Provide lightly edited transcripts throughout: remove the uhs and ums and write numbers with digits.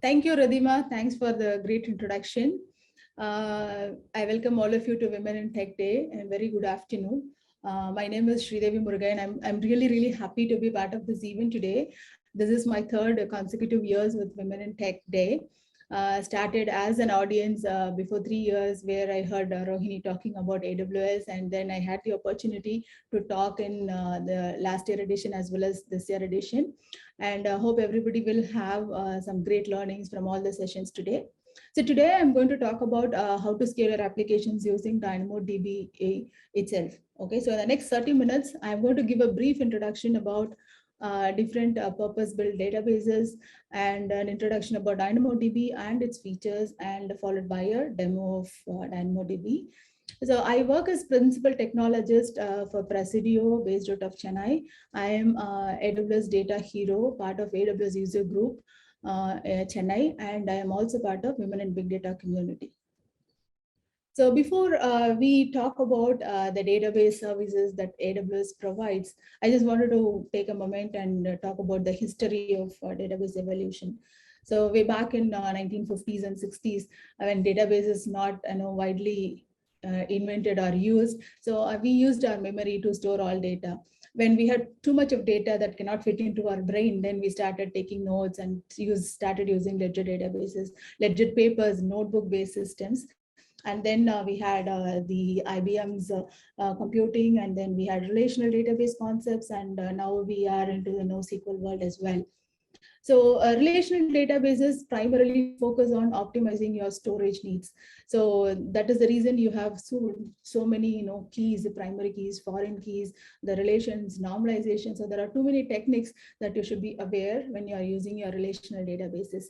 Thank you, Radhima. Thanks for the great introduction. I welcome all of you to Women in Tech Day and very good afternoon. My name is Sridevi Muruga and I'm really happy to be part of this event today. This is my third consecutive years with Women in Tech Day. Started as an audience before 3 years where I heard Rohini talking about AWS, and then I had the opportunity to talk in the last year edition as well as this year edition. And I hope everybody will have some great learnings from all the sessions today. So today I'm going to talk about how to scale your applications using DynamoDB itself. Okay, so in the next 30 minutes, I'm going to give a brief introduction about different purpose-built databases and an introduction about DynamoDB and its features, and followed by a demo of DynamoDB. So I work as principal technologist for Presidio based out of Chennai. I am AWS Data Hero, part of AWS User Group, Chennai, and I am also part of Women in Big Data community. So before we talk about the database services that AWS provides, I just wanted to take a moment and talk about the history of database evolution. So way back in 1950s and 60s, when database is not widely invented or used, so we used our memory to store all data. When we had too much of data that cannot fit into our brain, then we started taking notes and started using ledger databases, ledger papers, notebook-based systems. And then we had the IBM's computing, and then we had relational database concepts, and now we are into the NoSQL world as well. So relational databases primarily focus on optimizing your storage needs. So that is the reason you have so many keys, the primary keys, foreign keys, the relations, normalization. So there are too many techniques that you should be aware when you are using your relational databases.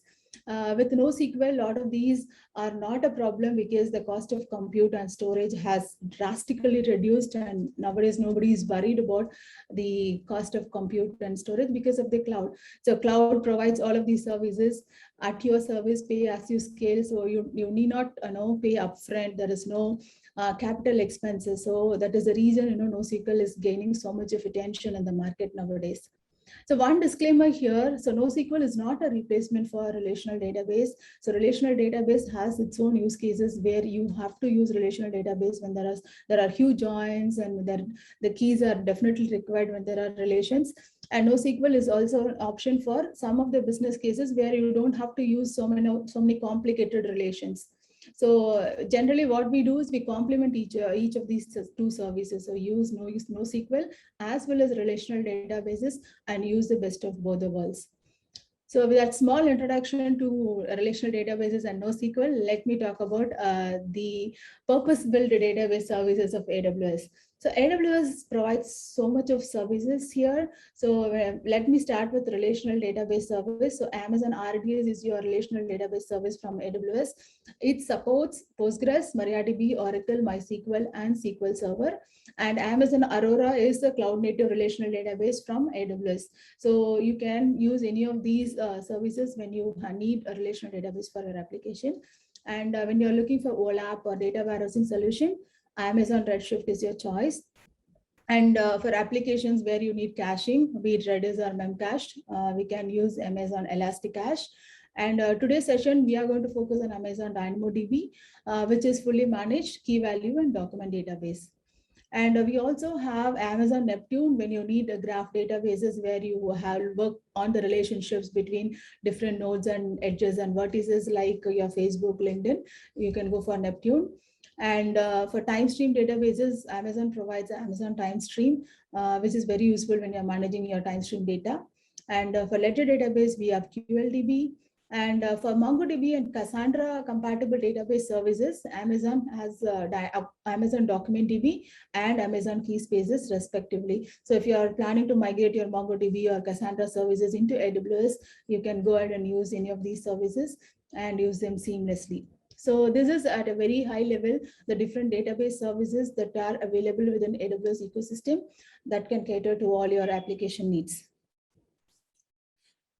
With NoSQL, a lot of these are not a problem because the cost of compute and storage has drastically reduced, and nowadays nobody is worried about the cost of compute and storage because of the cloud. So cloud provides all of these services at your service, pay as you scale. So you need not pay upfront. There is no capital expenses. So that is the reason NoSQL is gaining so much of attention in the market nowadays. So one disclaimer here, so NoSQL is not a replacement for a relational database. So relational database has its own use cases where you have to use relational database when there are huge joins, and the keys are definitely required when there are relations. And NoSQL is also an option for some of the business cases where you don't have to use so many complicated relations. So generally what we do is we complement each of these two services. So use NoSQL as well as relational databases and use the best of both the worlds. So with that small introduction to relational databases and NoSQL, let me talk about the purpose-built database services of AWS. So AWS provides so much of services here. So let me start with relational database service. So Amazon RDS is your relational database service from AWS. It supports Postgres, MariaDB, Oracle, MySQL, and SQL Server. And Amazon Aurora is the cloud-native relational database from AWS. So you can use any of these services when you need a relational database for your application. And when you're looking for OLAP or data warehousing solution, Amazon Redshift is your choice. And for applications where you need caching, be it Redis or Memcached, we can use Amazon Elasticache. And today's session, we are going to focus on Amazon DynamoDB, which is fully managed key value and document database. And we also have Amazon Neptune when you need graph databases where you have work on the relationships between different nodes and edges and vertices like your Facebook, LinkedIn. You can go for Neptune. And for time stream databases, Amazon provides Amazon Time Stream, which is very useful when you're managing your time stream data. And for ledger database, we have QLDB. And for MongoDB and Cassandra compatible database services, Amazon has Amazon Document DB and Amazon Key Spaces respectively. So if you are planning to migrate your MongoDB or Cassandra services into AWS, you can go ahead and use any of these services and use them seamlessly. So this is at a very high level, the different database services that are available within AWS ecosystem that can cater to all your application needs.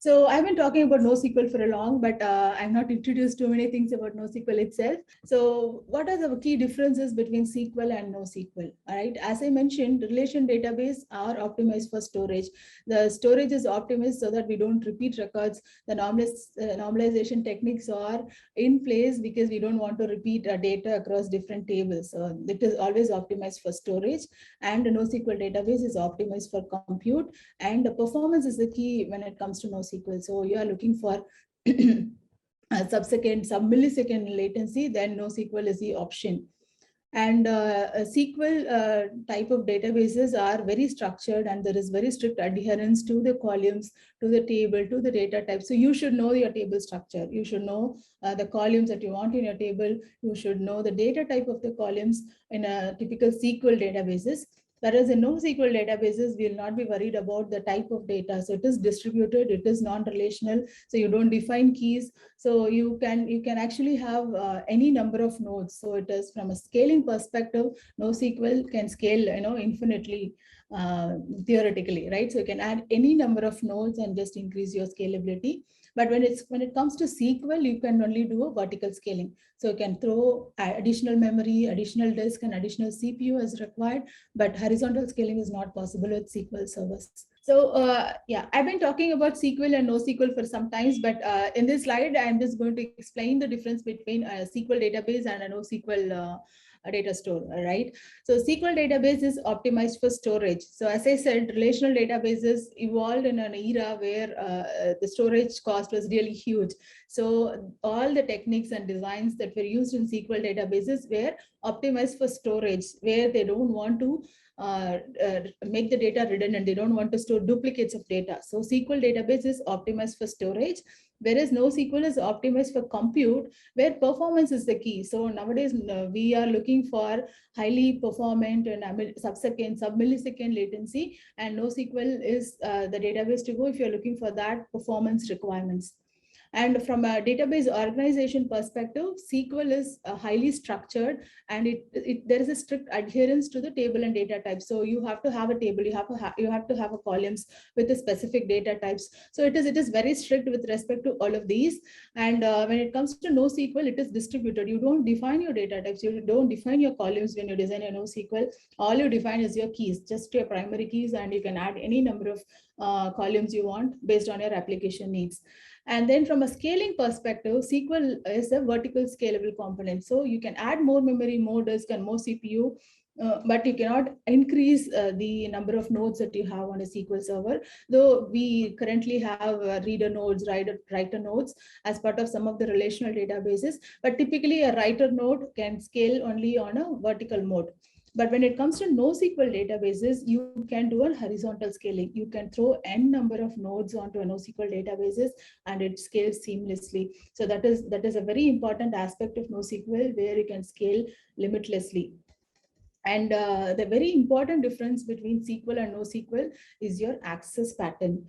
So I've been talking about NoSQL for a long, but I've not introduced too many things about NoSQL itself. So what are the key differences between SQL and NoSQL? All right, as I mentioned, relation database are optimized for storage. The storage is optimized so that we don't repeat records. The normalization techniques are in place because we don't want to repeat data across different tables. So it is always optimized for storage, and the NoSQL database is optimized for compute, and the performance is the key when it comes to NoSQL. So you are looking for a sub-millisecond latency, then NoSQL is the option. And SQL type of databases are very structured, and there is very strict adherence to the columns, to the table, to the data type. So you should know your table structure. You should know the columns that you want in your table. You should know the data type of the columns in a typical SQL databases. Whereas in NoSQL databases, we will not be worried about the type of data. So it is distributed, it is non-relational, so you don't define keys. So you can actually have any number of nodes. So it is from a scaling perspective, NoSQL can scale infinitely theoretically, right? So you can add any number of nodes and just increase your scalability. But when it comes to SQL, you can only do a vertical scaling. So you can throw additional memory, additional disk, and additional CPU as required, but horizontal scaling is not possible with SQL servers. So yeah, I've been talking about SQL and NoSQL for some times, but in this slide, I'm just going to explain the difference between a SQL database and a NoSQL data store, right? So SQL database is optimized for storage. So as I said, relational databases evolved in an era where the storage cost was really huge. So all the techniques and designs that were used in SQL databases were optimized for storage, where they don't want to make the data redundant. They don't want to store duplicates of data. So SQL database is optimized for storage, whereas NoSQL is optimized for compute, where performance is the key. So nowadays we are looking for highly performant and sub-millisecond latency, and NoSQL is the database to go if you're looking for that performance requirements. And from a database organization perspective, SQL is highly structured, and there is a strict adherence to the table and data types. So you have to have a table, you have to have a columns with the specific data types. So it is very strict with respect to all of these. And when it comes to NoSQL, it is distributed. You don't define your data types, you don't define your columns when you design your NoSQL. All you define is your keys, just your primary keys, and you can add any number of columns you want based on your application needs. And then from a scaling perspective, SQL is a vertical scalable component. So you can add more memory, more disk, and more CPU, but you cannot increase the number of nodes that you have on a SQL server. Though we currently have reader nodes, writer nodes as part of some of the relational databases, but typically a writer node can scale only on a vertical mode. But when it comes to NoSQL databases, you can do a horizontal scaling. You can throw n number of nodes onto a NoSQL databases, and it scales seamlessly. So that is a very important aspect of NoSQL, where you can scale limitlessly. And the very important difference between SQL and NoSQL is your access pattern.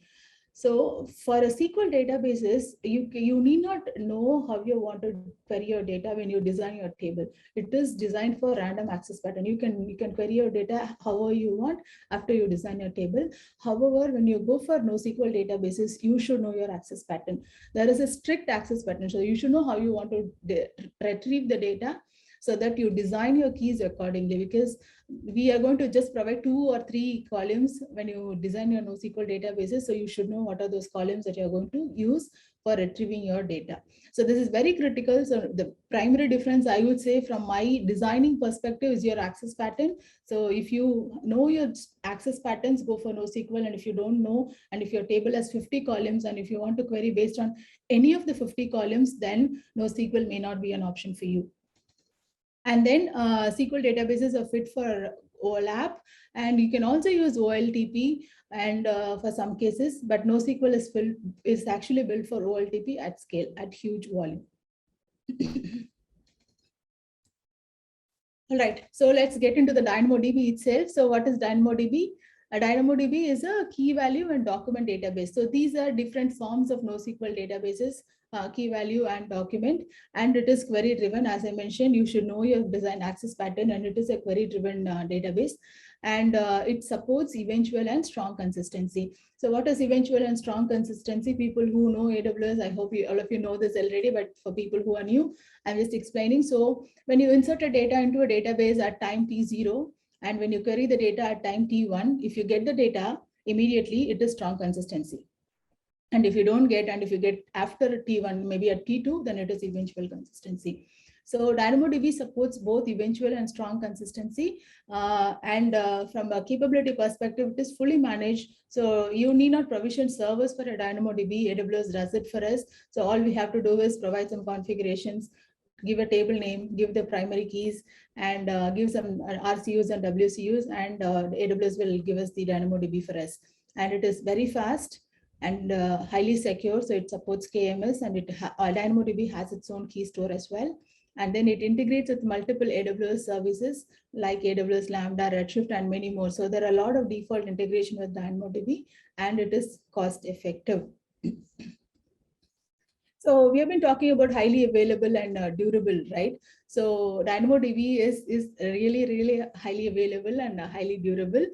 So for a SQL databases, you need not know how you want to query your data when you design your table. It is designed for random access pattern. You can query your data however you want after you design your table. However, when you go for NoSQL databases, you should know your access pattern. There is a strict access pattern. So you should know how you want to retrieve the data, so that you design your keys accordingly, because we are going to just provide 2 or 3 columns when you design your NoSQL databases. So you should know what are those columns that you're going to use for retrieving your data. So this is very critical. So the primary difference, I would say, from my designing perspective, is your access pattern. So if you know your access patterns, go for NoSQL. And if you don't know, and if your table has 50 columns, and if you want to query based on any of the 50 columns, then NoSQL may not be an option for you. And then SQL databases are fit for OLAP, and you can also use OLTP and for some cases, but NoSQL is actually built for OLTP at scale, at huge volume. All right, so let's get into the DynamoDB itself. So what is DynamoDB? A DynamoDB is a key value and document database. So these are different forms of NoSQL databases. key value and document, and it is query driven. As I mentioned, you should know your design access pattern, and it is a query driven database, and it supports eventual and strong consistency. So what is eventual and strong consistency? People who know AWS, I hope all of you know this already, but for people who are new, I'm just explaining. So when you insert a data into a database at time t0, and when you query the data at time t1, if you get the data immediately, it is strong consistency. And if you don't get, and if you get after T1, maybe at T2, then it is eventual consistency. So DynamoDB supports both eventual and strong consistency. From a capability perspective, it is fully managed. So you need not provision servers for a DynamoDB. AWS does it for us. So all we have to do is provide some configurations, give a table name, give the primary keys, and give some RCUs and WCUs, and AWS will give us the DynamoDB for us. And it is very fast and highly secure. So it supports KMS, and DynamoDB has its own key store as well. And then it integrates with multiple AWS services like AWS Lambda, Redshift, and many more. So there are a lot of default integration with DynamoDB, and it is cost effective. So we have been talking about highly available and durable, right? So DynamoDB is really, really highly available and highly durable.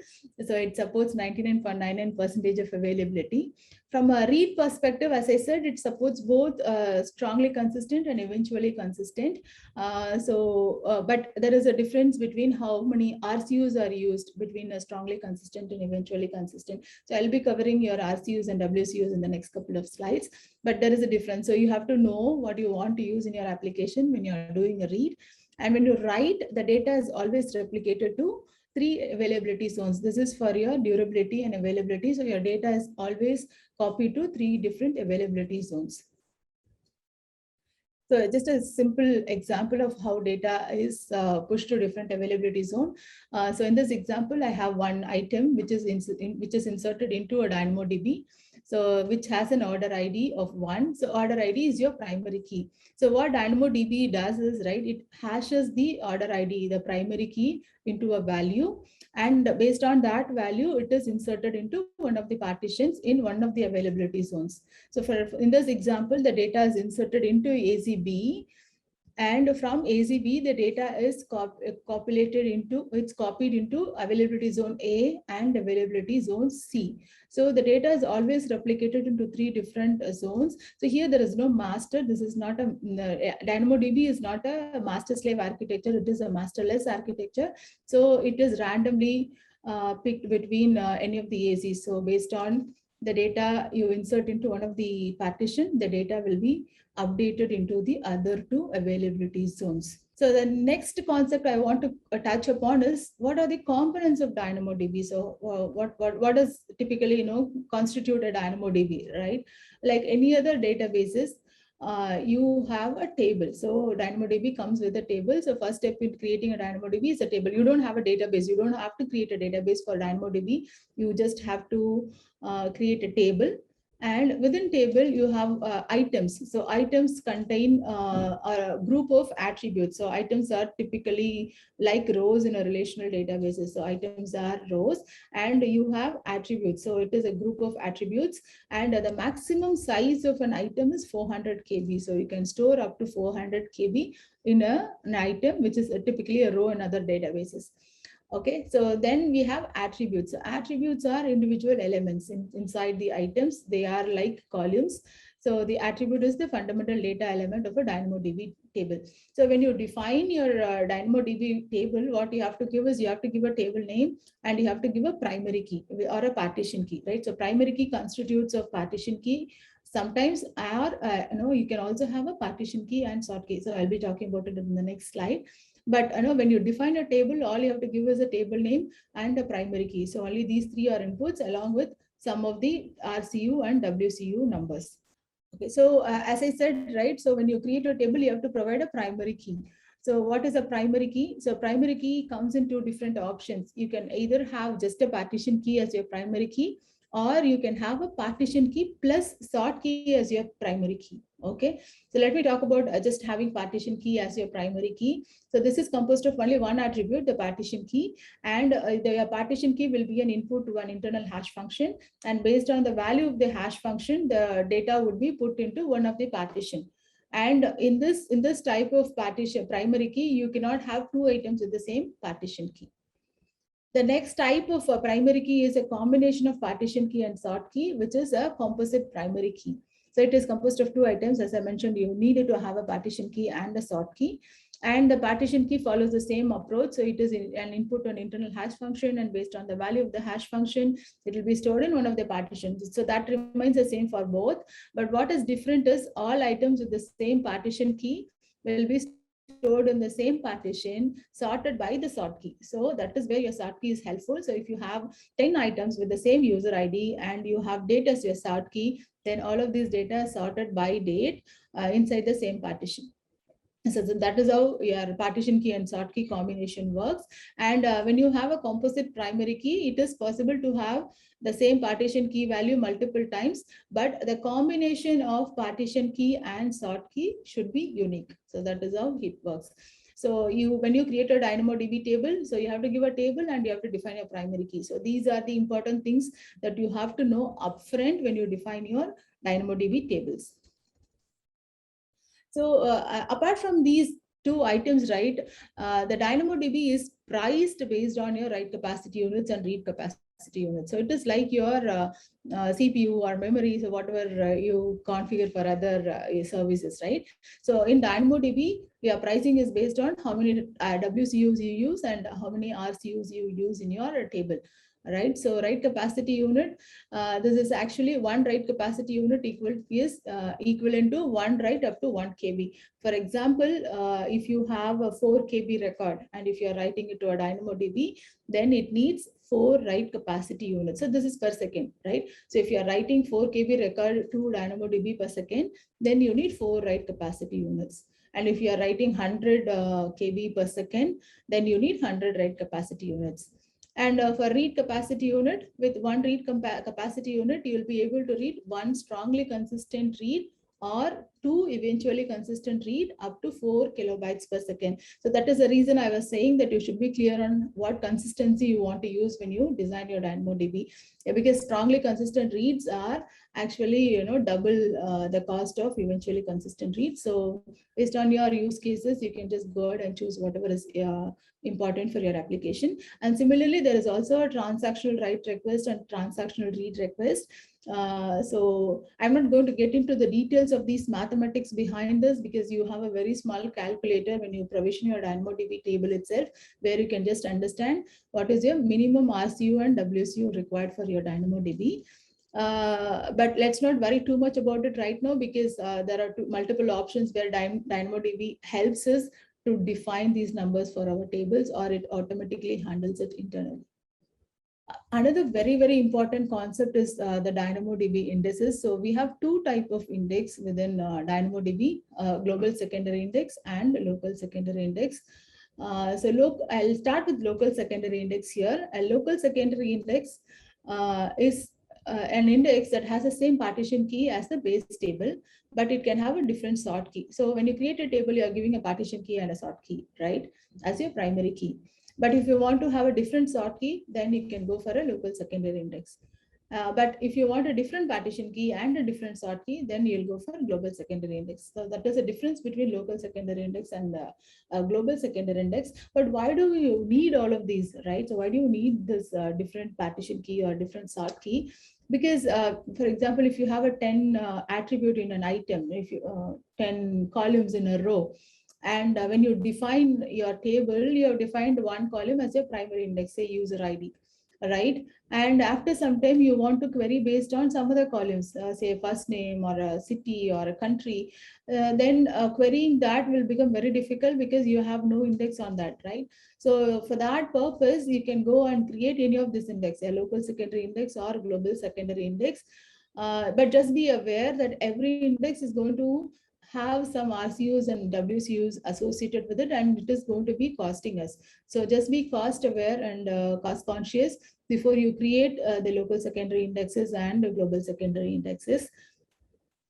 So it supports 99.99% of availability. From a read perspective, as I said, it supports both strongly consistent and eventually consistent. But there is a difference between how many RCUs are used between a strongly consistent and eventually consistent. So I'll be covering your RCUs and WCUs in the next couple of slides, but there is a difference. So you have to know what you want to use in your application when you're doing a read. And when you write, the data is always replicated to 3 availability zones. This is for your durability and availability. So your data is always copied to 3 different availability zones. So just a simple example of how data is pushed to different availability zone. So in this example, I have one item which is inserted into a DynamoDB. So which has an order ID of 1. So order ID is your primary key. So what DynamoDB does is, right, it hashes the order ID, the primary key, into a value. And based on that value, it is inserted into one of the partitions in one of the availability zones. So in this example, the data is inserted into AZB, and from AZB, the data is copied into availability zone A and availability zone C. So the data is always replicated into 3 different zones. So here there is no master. This is not a DynamoDB is not a master slave architecture. It is a masterless architecture. So it is randomly picked between any of the AZs. So based on the data you insert into one of the partition, the data will be updated into the other 2 availability zones. So the next concept I want to touch upon is what are the components of DynamoDB. So what does typically constitute a DynamoDB, right? Like any other databases, you have a table. So DynamoDB comes with a table. So first step in creating a DynamoDB is a table. You don't have a database. You don't have to create a database for DynamoDB. You just have to create a table. And within table, you have items. So items contain a group of attributes. So items are typically like rows in a relational databases. So items are rows, and you have attributes. So it is a group of attributes, and the maximum size of an item is 400 KB. So you can store up to 400 KB in an item, which is typically a row in other databases. Okay, so then we have attributes. So attributes are individual elements inside the items. They are like columns. So the attribute is the fundamental data element of a DynamoDB table. So when you define your DynamoDB table, what you have to give is you have to give a table name, and you have to give a primary key or a partition key, right? So primary key constitutes of partition key. Sometimes you can also have a partition key and sort key. So I'll be talking about it in the next slide. But when you define a table, all you have to give is a table name and a primary key. So only these 3 are inputs along with some of the RCU and WCU numbers. Okay, so as I said, right, so when you create a table, you have to provide a primary key. So what is a primary key? So primary key comes in 2 different options. You can either have just a partition key as your primary key, or you can have a partition key plus sort key as your primary key. Okay, so let me talk about just having partition key as your primary key. So this is composed of only one attribute, the partition key, and the partition key will be an input to an internal hash function, and based on the value of the hash function, the data would be put into one of the partition. And in this type of partition primary key, you cannot have two items with the same partition key. The next type of primary key is a combination of partition key and sort key, which is a composite primary key. So it is composed of two items. As I mentioned, you needed to have a partition key and a sort key. And the partition key follows the same approach. So it is an input to an internal hash function, and based on the value of the hash function, it will be stored in one of the partitions. So that remains the same for both. But what is different is all items with the same partition key will be stored in the same partition, sorted by the sort key. So that is where your sort key is helpful. So if you have 10 items with the same user ID and you have date as your sort key, then all of these data are sorted by date inside the same partition. So that is how your partition key and sort key combination works. And when you have a composite primary key, it is possible to have the same partition key value multiple times, but the combination of partition key and sort key should be unique. So that is how it works. So when you create a DynamoDB table, so you have to give a table and you have to define your primary key. So these are the important things that you have to know upfront when you define your DynamoDB tables. So apart from these two items, right, the DynamoDB is priced based on your write capacity units and read capacity units. So it is like your CPU or memory, so whatever you configure for other services, right? So in DynamoDB, your pricing is based on how many WCUs you use and how many RCUs you use in your table. Right, so write capacity unit, this is actually one write capacity unit equivalent to one write up to 1 KB. For example, if you have a 4 KB record and if you're writing it to a DynamoDB, then it needs 4 write capacity units. So this is per second, right? So if you're writing 4 KB record to DynamoDB per second, then you need 4 write capacity units. And if you are writing 100 KB per second, then you need 100 write capacity units. And for read capacity unit, with one read capacity unit, you will be able to read one strongly consistent read or two eventually consistent read up to 4 kilobytes per second. So that is the reason I was saying that you should be clear on what consistency you want to use when you design your DynamoDB, because strongly consistent reads are actually double the cost of eventually consistent reads. So based on your use cases, you can just go ahead and choose whatever is important for your application. And similarly, there is also a transactional write request and transactional read request. So I'm not going to get into the details of these mathematics behind this, because you have a very small calculator when you provision your DynamoDB table itself, where you can just understand what is your minimum RCU and WCU required for your DynamoDB. But let's not worry too much about it right now, because there are multiple options where DynamoDB helps us to define these numbers for our tables, or it automatically handles it internally. Another very, very important concept is the DynamoDB indices. So we have two types of index within DynamoDB, global secondary index and local secondary index. I'll start with local secondary index here. A local secondary index is an index that has the same partition key as the base table, but it can have a different sort key. So when you create a table, you're giving a partition key and a sort key, right, as your primary key. But if you want to have a different sort key, then you can go for a local secondary index. But if you want a different partition key and a different sort key, then you'll go for global secondary index. So that is a difference between local secondary index and global secondary index. But why do you need all of these, right? So why do you need this different partition key or different sort key? Because, for example, if you have a 10 attribute in an item, if you 10 columns in a row, and when you define your table, you have defined one column as your primary index, say user ID, right? And after some time, you want to query based on some other columns, say first name or a city or a country, then querying that will become very difficult because you have no index on that, right? So for that purpose, you can go and create any of this index, a local secondary index or global secondary index. But just be aware that every index is going to have some RCUs and WCUs associated with it, and it is going to be costing us. So just be cost aware and cost conscious before you create the local secondary indexes and the global secondary indexes.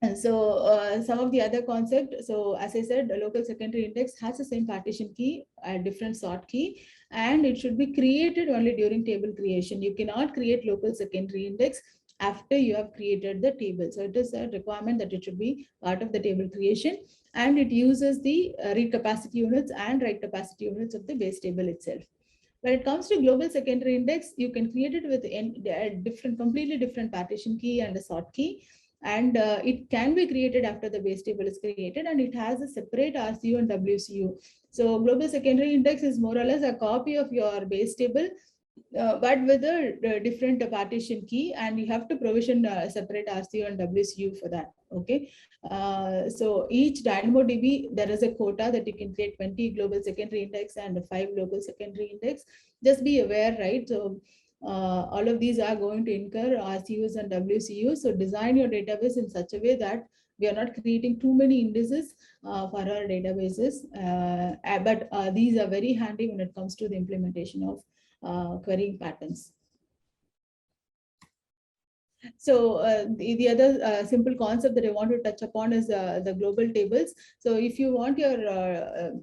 And so some of the other concepts, so as I said, the local secondary index has the same partition key, a different sort key, and it should be created only during table creation. You cannot create local secondary index after you have created the table. So it is a requirement that it should be part of the table creation, and it uses the read capacity units and write capacity units of the base table itself. When it comes to global secondary index, you can create it with a different, completely different partition key and a sort key. And it can be created after the base table is created, and it has a separate RCU and WCU. So global secondary index is more or less a copy of your base table, but with a different partition key, and you have to provision separate RCU and WCU for that. Okay, so each DynamoDB, there is a quota that you can create 20 global secondary index and 5 local secondary index. Just be aware, right? So all of these are going to incur RCUs and WCUs. So design your database in such a way that we are not creating too many indices for our databases, but these are very handy when it comes to the implementation of querying patterns. So the other simple concept that I want to touch upon is the global tables. So if you want your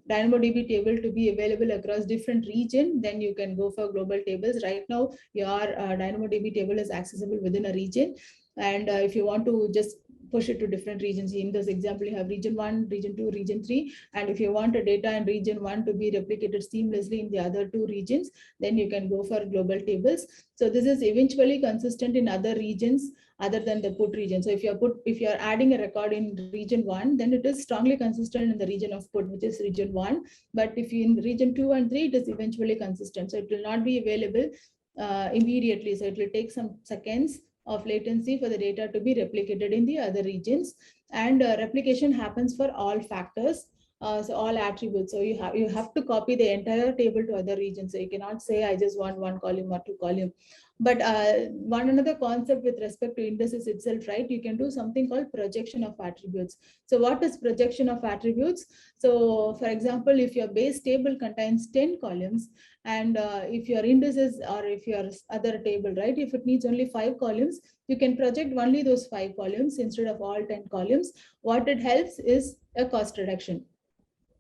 DynamoDB table to be available across different region, then you can go for global tables. Right now, your DynamoDB table is accessible within a region. And if you want to just push it to different regions. In this example, you have region 1, region 2, region 3. And if you want the data in region 1 to be replicated seamlessly in the other 2 regions, then you can go for global tables. So this is eventually consistent in other regions other than the put region. So if you're adding a record in region 1, then it is strongly consistent in the region of put, which is region 1. But if you in region 2 and 3, it is eventually consistent. So it will not be available immediately. So it will take some seconds of latency for the data to be replicated in the other regions, and replication happens for all factors, so all attributes. So you have to copy the entire table to other regions. So you cannot say I just want 1 column or 2 column. But one another concept with respect to indices itself, right? You can do something called projection of attributes. So what is projection of attributes? So for example, if your base table contains 10 columns, and if your indices or if your other table, right, if it needs only 5 columns, you can project only those 5 columns instead of all 10 columns. What it helps is a cost reduction.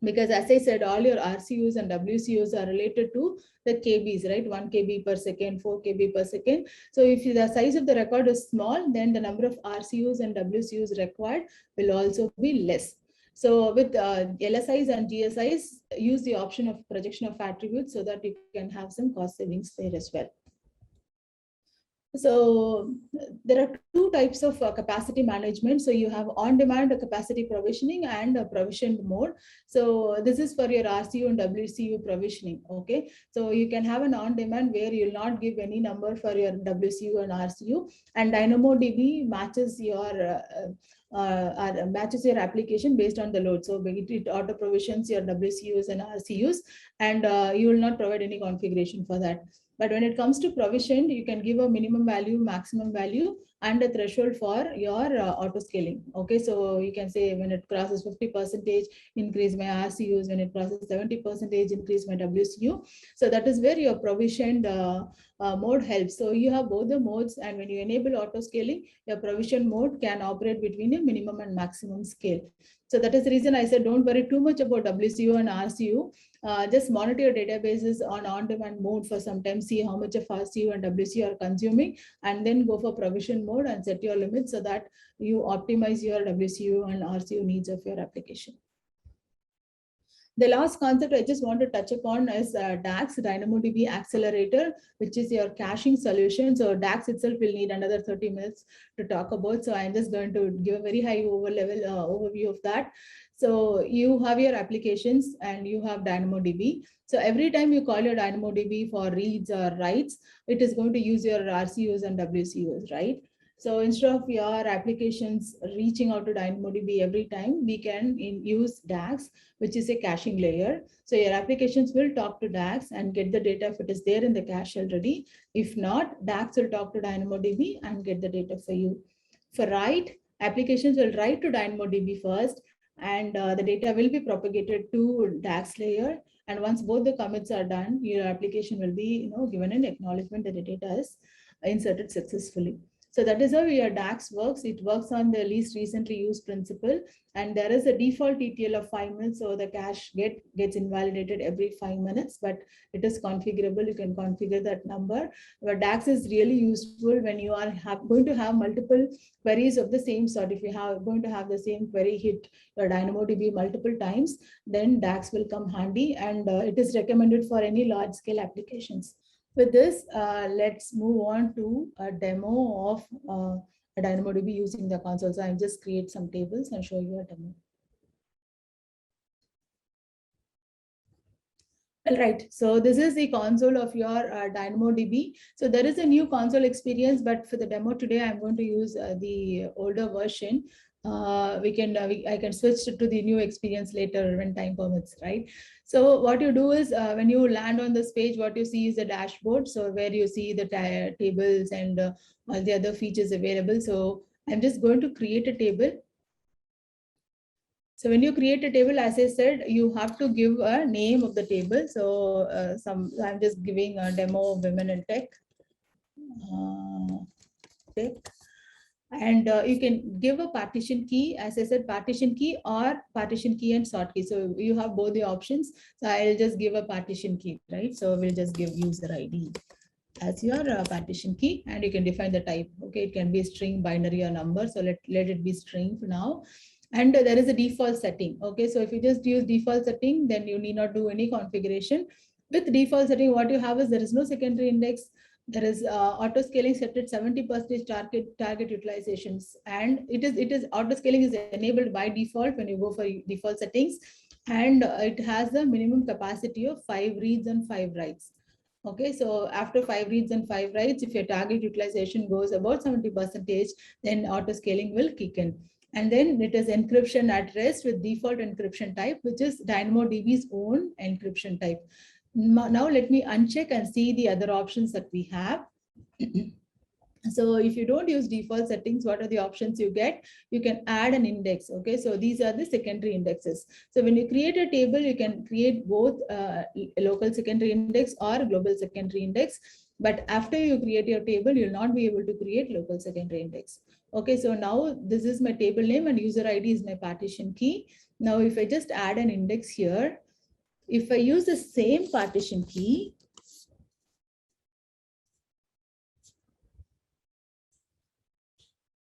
Because as I said, all your RCUs and WCUs are related to the KBs, right? 1 KB per second, 4 KB per second. So if the size of the record is small, then the number of RCUs and WCUs required will also be less. So with LSIs and GSIs, use the option of projection of attributes so that you can have some cost savings there as well. So there are 2 types of capacity management. So you have on-demand capacity provisioning and provisioned mode. So this is for your RCU and WCU provisioning. Okay, so you can have an on-demand where you'll not give any number for your WCU and RCU, and DynamoDB matches your application based on the load. So it auto provisions your WCUs and RCUs, and you will not provide any configuration for that. But when it comes to provisioned, you can give a minimum value, maximum value, and a threshold for your auto scaling. Okay, so you can say when it crosses 50%, increase my RCUs. When it crosses 70%, increase my WCU. So that is where your provisioned mode helps. So you have both the modes, and when you enable auto scaling, your provision mode can operate between a minimum and maximum scale. So that is the reason I said don't worry too much about WCU and RCU. Just monitor your databases on-demand mode for some time, see how much of RCU and WCU are consuming, and then go for provision mode and set your limits so that you optimize your WCU and RCU needs of your application. The last concept I just want to touch upon is DAX, DynamoDB Accelerator, which is your caching solution. So DAX itself will need another 30 minutes to talk about. So I'm just going to give a very high overview of that. So you have your applications and you have DynamoDB. So every time you call your DynamoDB for reads or writes, it is going to use your RCUs and WCUs, right? So instead of your applications reaching out to DynamoDB every time, we can use DAX, which is a caching layer. So your applications will talk to DAX and get the data if it is there in the cache already. If not, DAX will talk to DynamoDB and get the data for you. For write, applications will write to DynamoDB first, and the data will be propagated to DAX layer. And once both the commits are done, your application will be given an acknowledgement that the data is inserted successfully. So that is how your DAX works. It works on the least recently used principle, and there is a default ETL of 5 minutes. So the cache gets invalidated every 5 minutes, but it is configurable. You can configure that number. But DAX is really useful when you are going to have multiple queries of the same sort. If you are going to have the same query hit your DynamoDB multiple times, then DAX will come handy, and it is recommended for any large scale applications. With this, let's move on to a demo of a DynamoDB using the console. So I'll just create some tables and show you a demo. All right, so this is the console of your DynamoDB. So there is a new console experience, but for the demo today, I'm going to use the older version. I can switch to the new experience later when time permits, right? So what you do is when you land on this page, what you see is the dashboard. So where you see the tables and all the other features available. So I'm just going to create a table. So when you create a table, as I said, you have to give a name of the table. So I'm just giving a demo of women in tech. And you can give a partition key, as I said, partition key or partition key and sort key. So you have both the options. So I'll just give a partition key, right? So we'll just give user ID as your partition key, and you can define the type. Okay, it can be string, binary, or number. So let it be string for now. And there is a default setting. Okay, so if you just use default setting, then you need not do any configuration. With default setting, what you have is there is no secondary index. There is auto scaling set at 70% target utilizations, and it is auto scaling is enabled by default when you go for default settings, and it has a minimum capacity of 5 reads and 5 writes. Okay, so after 5 reads and 5 writes, if your target utilization goes about 70%, then auto scaling will kick in. And then it is encryption at rest with default encryption type, which is DynamoDB's own encryption type. Now let me uncheck and see the other options that we have. So if you don't use default settings, what are the options you get? You can add an index. Okay, so these are the secondary indexes. So when you create a table, you can create both local secondary index or global secondary index. But after you create your table, you'll not be able to create local secondary index. Okay, so now this is my table name and user ID is my partition key. Now, if I just add an index here, if I use the same partition key,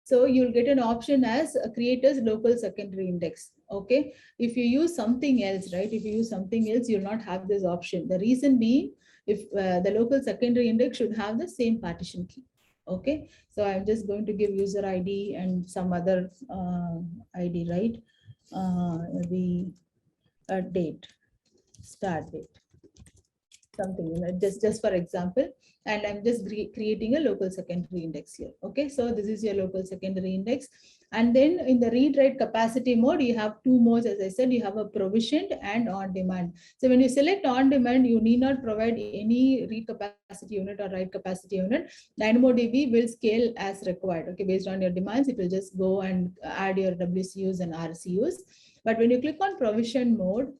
so you'll get an option as create as local secondary index. Okay, if you use something else, right? If you use something else, you'll not have this option. The reason being, if the local secondary index should have the same partition key. Okay, so I'm just going to give user ID and some other ID, right? The date, start date, something, just for example, and I'm just creating a local secondary index here. Okay, so this is your local secondary index. And then in the read write capacity mode, you have two modes. As I said, you have a provisioned and on demand. So when you select on demand, you need not provide any read capacity unit or write capacity unit. DynamoDB will scale as required. Okay, based on your demands, it will just go and add your WCUs and RCUs. But when you click on provision mode,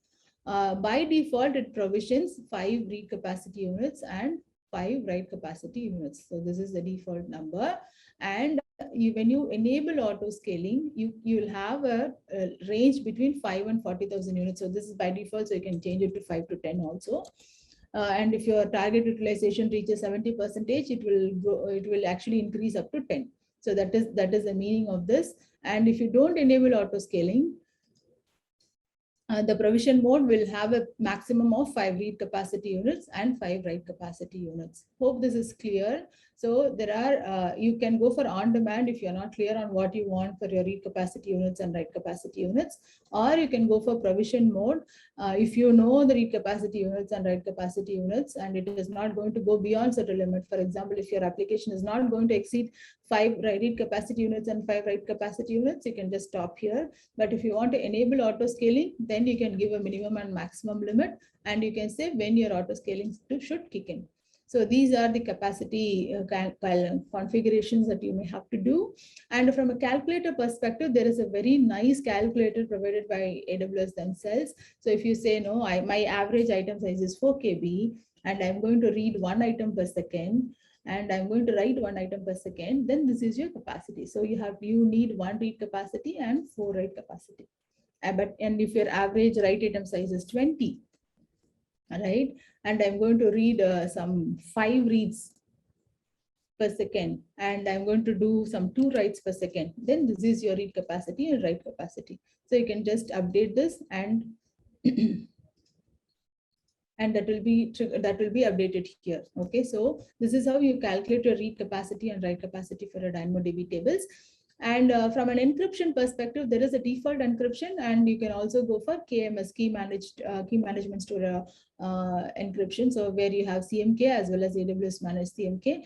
by default, it provisions 5 read capacity units and 5 write capacity units. So this is the default number. And when you enable auto scaling, you will have a range between 5 and 40,000 units. So this is by default, so you can change it to 5 to 10 also. And if your target utilization reaches 70%, it will actually increase up to 10. So that is the meaning of this. And if you don't enable auto scaling, the provision mode will have a maximum of 5 read capacity units and 5 write capacity units. Hope this is clear. So there are, you can go for on demand if you're not clear on what you want for your read capacity units and write capacity units, or you can go for provision mode if you know the read capacity units and write capacity units and it is not going to go beyond certain limit. For example, if your application is not going to exceed 5 read capacity units and 5 write capacity units, you can just stop here. But if you want to enable auto scaling, then you can give a minimum and maximum limit, and you can say when your auto scaling should kick in. So these are the capacity configurations that you may have to do. And from a calculator perspective, there is a very nice calculator provided by AWS themselves. So if you say, no, my average item size is 4 KB, and I'm going to read 1 item per second, and I'm going to write 1 item per second, then this is your capacity. So you need 1 read capacity and 4 write capacity. And if your average write item size is 20, right, and I'm going to read some 5 reads per second, and I'm going to do some 2 writes per second, then this is your read capacity and write capacity. So you can just update this, and and that will be updated here. Okay, so this is how you calculate your read capacity and write capacity for a DynamoDB tables. And from an encryption perspective, there is a default encryption, and you can also go for KMS, key management store encryption. So where you have CMK as well as AWS managed CMK.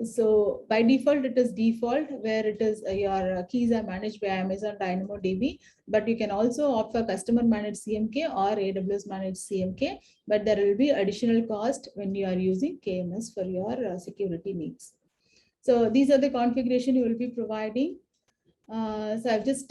So by default, it is default, where it is your keys are managed by Amazon DynamoDB, but you can also opt for customer managed CMK or AWS managed CMK, but there will be additional cost when you are using KMS for your security needs. So these are the configuration you will be providing. So I've just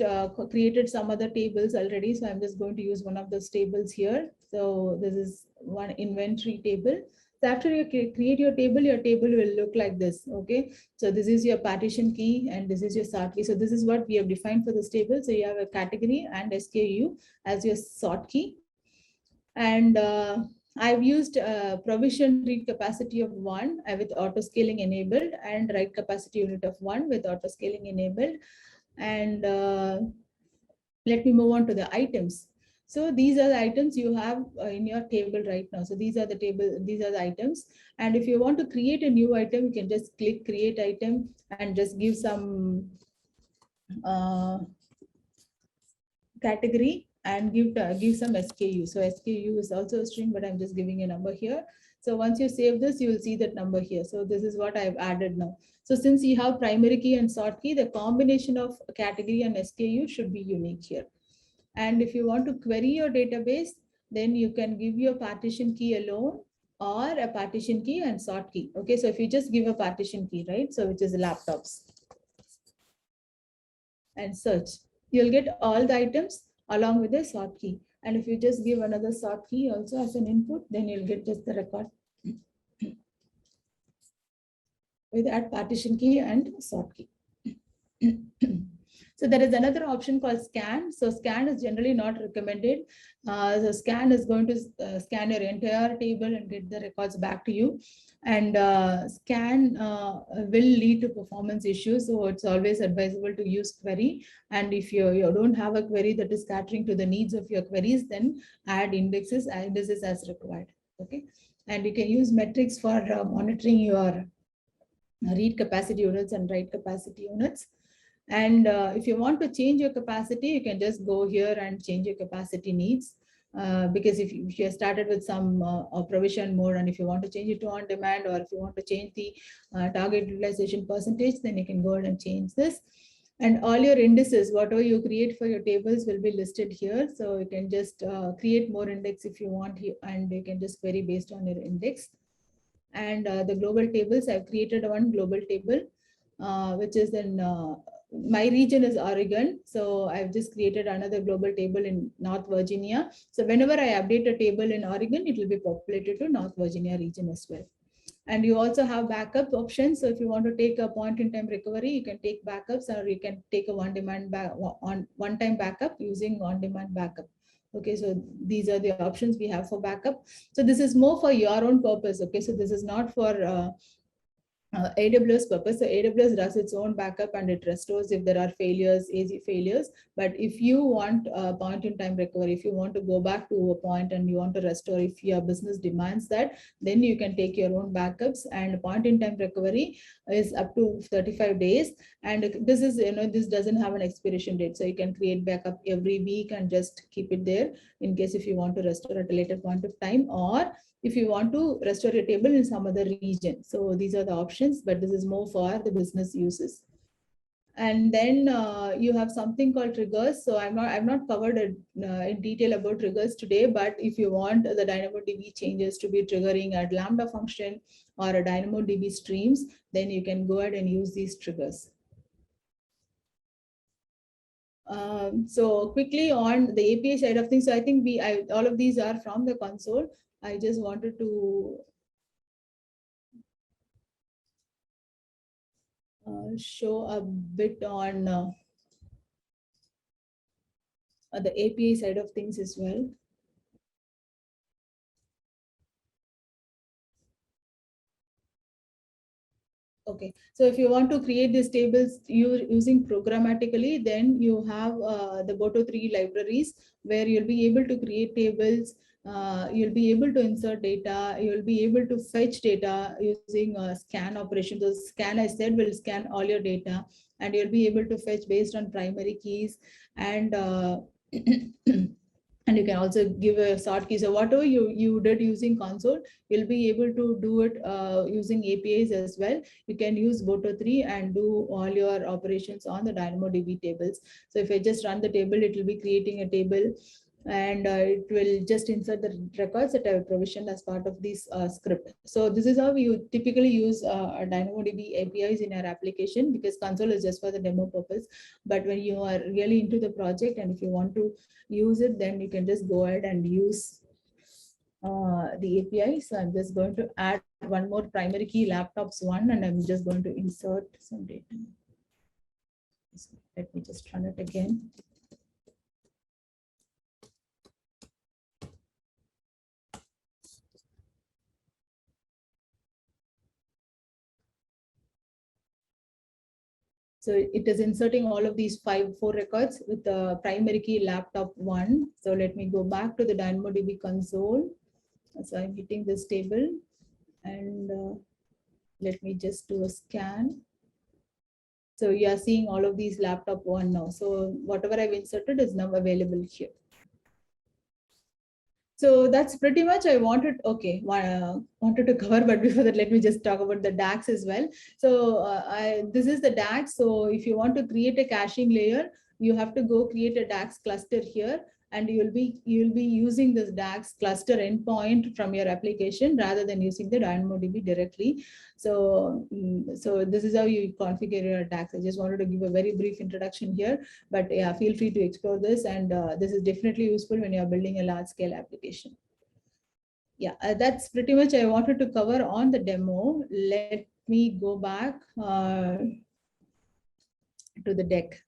created some other tables already. So I'm just going to use one of those tables here. So this is one inventory table. So after you create your table will look like this. Okay. So this is your partition key and this is your sort key. So this is what we have defined for this table. So you have a category and SKU as your sort key. And I've used provision read capacity of 1 with auto scaling enabled, and write capacity unit of 1 with auto scaling enabled. And let me move on to the items. So these are the items you have in your table right now. So these are the items. And if you want to create a new item, you can just click create item and just give some category and give some SKU. So SKU is also a string, but I'm just giving a number here. So once you save this, you will see that number here. So this is what I've added now. So since you have primary key and sort key, the combination of category and SKU should be unique here. And if you want to query your database, then you can give your partition key alone or a partition key and sort key. Okay, so if you just give a partition key, right? So which is laptops and search, you'll get all the items along with the sort key. And if you just give another sort key also as an input, then you'll get just the record with that partition key and sort key. So there is another option called scan. So scan is generally not recommended. So scan is going to scan your entire table and get the records back to you. And scan will lead to performance issues. So it's always advisable to use query. And if you don't have a query that is catering to the needs of your queries, then add indexes and this is as required. Okay. And you can use metrics for monitoring your read capacity units and write capacity units. And if you want to change your capacity, you can just go here and change your capacity needs. Because if you started with some provision mode, and if you want to change it to on demand, or if you want to change the target utilization percentage, then you can go ahead and change this. And all your indices, whatever you create for your tables, will be listed here. So you can just create more index if you want, and you can just query based on your index. And the global tables, I've created one global table, which is in my region is Oregon. So I've just created another global table in North Virginia. So whenever I update a table in Oregon, it will be populated to North Virginia region as well. And you also have backup options. So if you want to take a point in time recovery, you can take backups, or you can take a one-time backup using on-demand backup. Okay, so these are the options we have for backup. So this is more for your own purpose. Okay, so this is not for AWS purpose. So AWS does its own backup and it restores if there are failures, AZ failures. But if you want a point in time recovery, if you want to go back to a point and you want to restore, if your business demands that, then you can take your own backups. And point in time recovery is up to 35 days. And this is, this doesn't have an expiration date. So you can create backup every week and just keep it there in case if you want to restore at a later point of time, or if you want to restore your table in some other region. So these are the options, but this is more for the business uses. And then you have something called triggers. So I've not covered it in detail about triggers today, but if you want the DynamoDB changes to be triggering a Lambda function or a DynamoDB streams, then you can go ahead and use these triggers. So quickly on the API side of things, so I think all of these are from the console. I just wanted to show a bit on the API side of things as well. Okay, so if you want to create these tables using programmatically, then you have the Boto3 libraries where you'll be able to create tables. You'll be able to insert data. You'll be able to fetch data using scan operations. So scan, I said, will scan all your data, and you'll be able to fetch based on primary keys and and you can also give a sort key. So whatever you did using console, you'll be able to do it using APIs as well. You can use Boto3 and do all your operations on the DynamoDB tables. So if I just run the table, it will be creating a table, and it will just insert the records that I have provisioned as part of this script. So this is how you typically use DynamoDB APIs in your application, because console is just for the demo purpose. But when you are really into the project and if you want to use it, then you can just go ahead and use the API. So I'm just going to add one more primary key, laptops one, and I'm just going to insert some data. So let me just run it again. So it is inserting all of these four records with the primary key laptop one. So let me go back to the DynamoDB console. So I'm hitting this table, and let me just do a scan. So you are seeing all of these laptop one now. So whatever I've inserted is now available here. So that's pretty much I wanted. Okay, wanted to cover, but before that, let me just talk about the DAX as well. So this is the DAX. So if you want to create a caching layer, you have to go create a DAX cluster here, and you'll be using this DAX cluster endpoint from your application rather than using the DynamoDB directly. So so this is how you configure your DAX. I just wanted to give a very brief introduction here, but yeah, feel free to explore this, and this is definitely useful when you're building a large scale application. Yeah, that's pretty much I wanted to cover on the demo. Let me go back to the deck.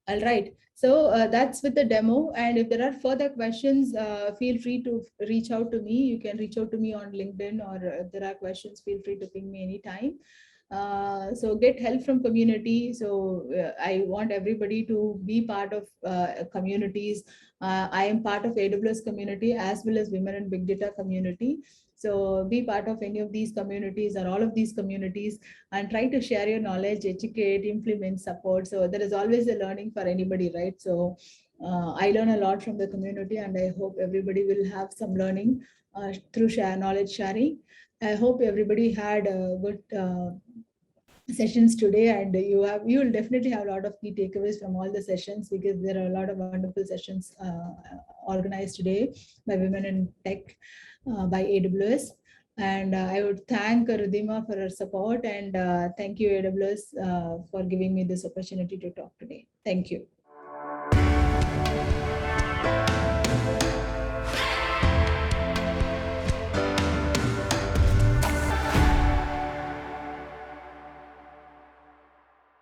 All right, so that's with the demo. And if there are further questions, feel free to reach out to me. You can reach out to me on LinkedIn, or if there are questions, feel free to ping me anytime. So get help from community. So I want everybody to be part of communities. I am part of AWS community as well as Women in Big Data community. So be part of any of these communities or all of these communities, and try to share your knowledge, educate, implement, support. So there is always a learning for anybody, right? So I learn a lot from the community, and I hope everybody will have some learning through knowledge sharing. I hope everybody had a good sessions today, and you will definitely have a lot of key takeaways from all the sessions, because there are a lot of wonderful sessions organized today by Women in Tech by AWS. And I would thank Rudhima for her support, and thank you AWS for giving me this opportunity to talk today. Thank you.